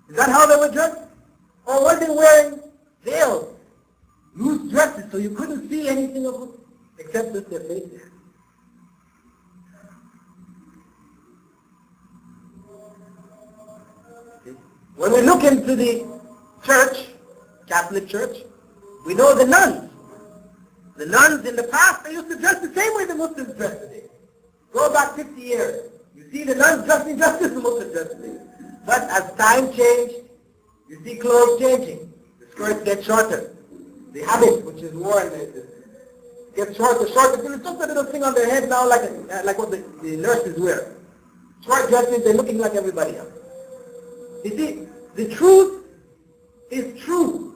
Is that how they were dressed? Or were they wearing veils, loose dresses, so you couldn't see anything of them except just their faces? When we look into the church, Catholic Church, we know the nuns. The nuns in the past, they used to dress the same way the Muslims dress today. Go back 50 years. You see the nuns dressing just as the Muslims dress today. But as time changed, you see clothes changing. The skirts get shorter. The habit, which is worn, gets shorter, shorter. Till it's just a little thing on their head now, like what the nurses wear. Short dresses, they're looking like everybody else. You see, the truth is true.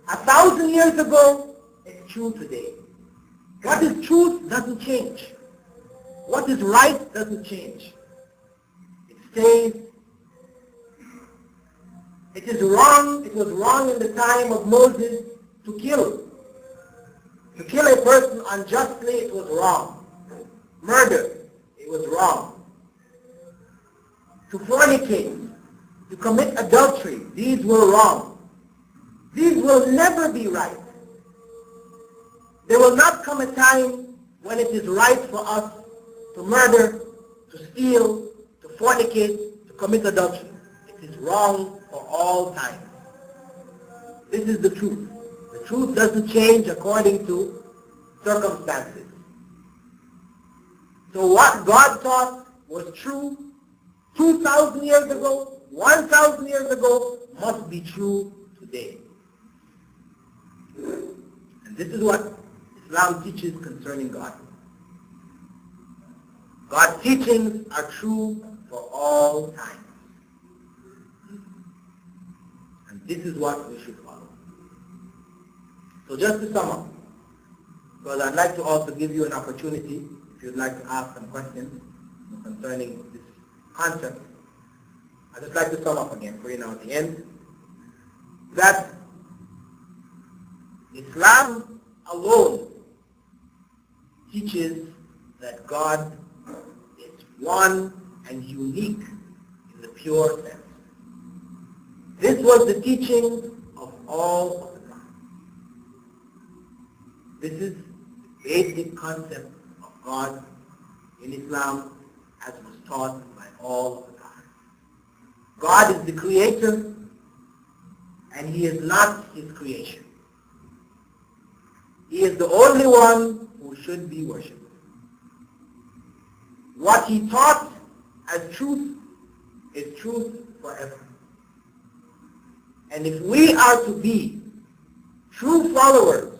1,000 years ago, it's true today. What is truth doesn't change. What is right doesn't change. It stays. It is wrong. It was wrong in the time of Moses to kill. To kill a person unjustly, it was wrong. Murder, it was wrong. To fornicate, to commit adultery, these were wrong. These will never be right. There will not come a time when it is right for us to murder, to steal, to fornicate, to commit adultery. It is wrong for all time. This is the truth. The truth doesn't change according to circumstances. So what God taught was true 2,000 years ago, 1,000 years ago, must be true today. And this is what Islam teaches concerning God. God's teachings are true for all time. And this is what we should follow. So just to sum up, because I'd like to also give you an opportunity, if you'd like to ask some questions concerning this concept, I'd just like to sum up again for you now at the end, that Islam alone teaches that God is one and unique in the pure sense. This was the teaching of all of the prophets. This is the basic concept of God in Islam as was taught by all of the prophets. God is the creator and he is not his creation. He is the only one who should be worshipped. What he taught as truth is truth forever. And if we are to be true followers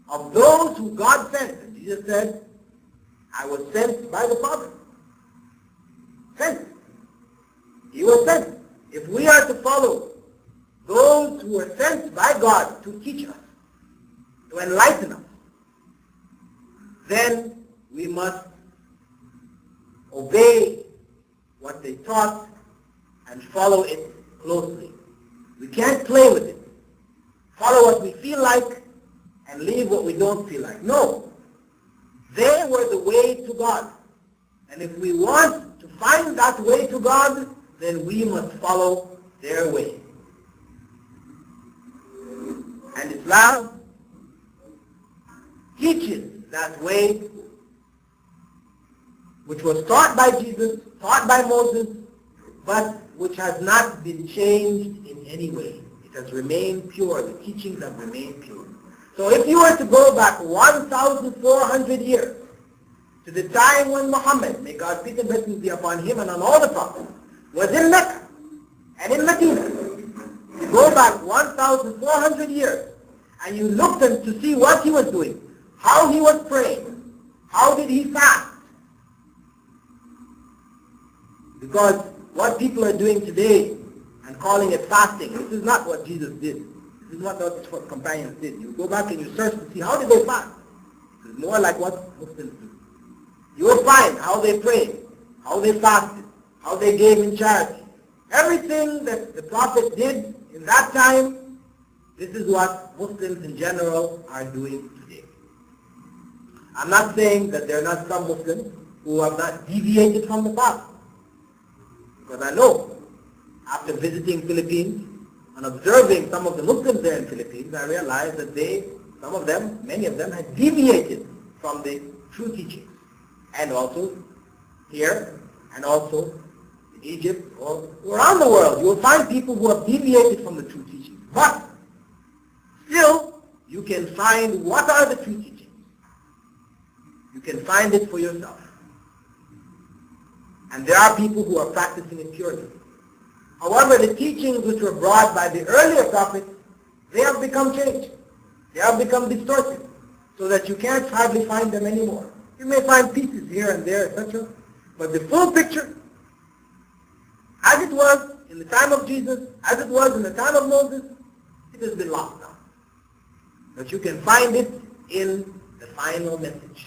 of those who God sent, and Jesus said, I was sent by the Father. Sent. He was sent. If we are to follow those who were sent by God to teach us, to enlighten us, then we must obey what they taught and follow it closely. We can't play with it. Follow what we feel like and leave what we don't feel like. No. They were the way to God. And if we want to find that way to God, then we must follow their way. And Islam teaches that way, which was taught by Jesus, taught by Moses, but which has not been changed in any way. It has remained pure. The teachings have remained pure. So if you were to go back 1,400 years to the time when Muhammad, may God's peace and blessings be upon him and on all the prophets, was in Mecca and in Medina, you go back 1,400 years and you looked to see what he was doing, how he was praying, how did he fast. Because what people are doing today and calling it fasting, this is not what Jesus did. This is not what companions did. You go back and you search to see how did they fast. It's more like what Muslims do. You will find how they prayed, how they fasted, how they gave in charity. Everything that the Prophet did in that time, this is what Muslims in general are doing today. I'm not saying that there are not some Muslims who have not deviated from the path. Because I know After visiting Philippines and observing some of the Muslims there in Philippines, I realized that some of them, many of them had deviated from the true teachings. And also here, and also in Egypt, or around the world, you will find people who have deviated from the true teachings. But still, you can find what are the true teachings. You can find it for yourself. And there are people who are practicing it purely. However, the teachings which were brought by the earlier prophets, they have become changed. They have become distorted, so that you can't hardly find them anymore. You may find pieces here and there, etc. But the full picture, as it was in the time of Jesus, as it was in the time of Moses, it has been lost now. But you can find it in the final message,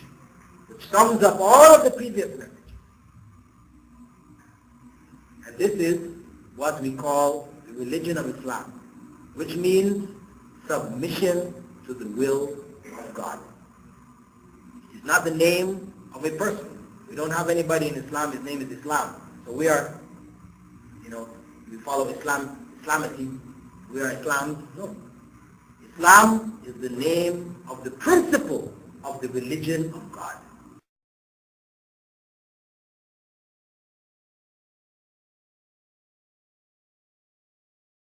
which sums up all of the previous messages. And this is what we call the religion of Islam, which means submission to the will of God. It's not the name of a person. We don't have anybody in Islam, his name is Islam. So we are, we follow Islamity, we are Islam. No. Islam is the name of the principle of the religion of God.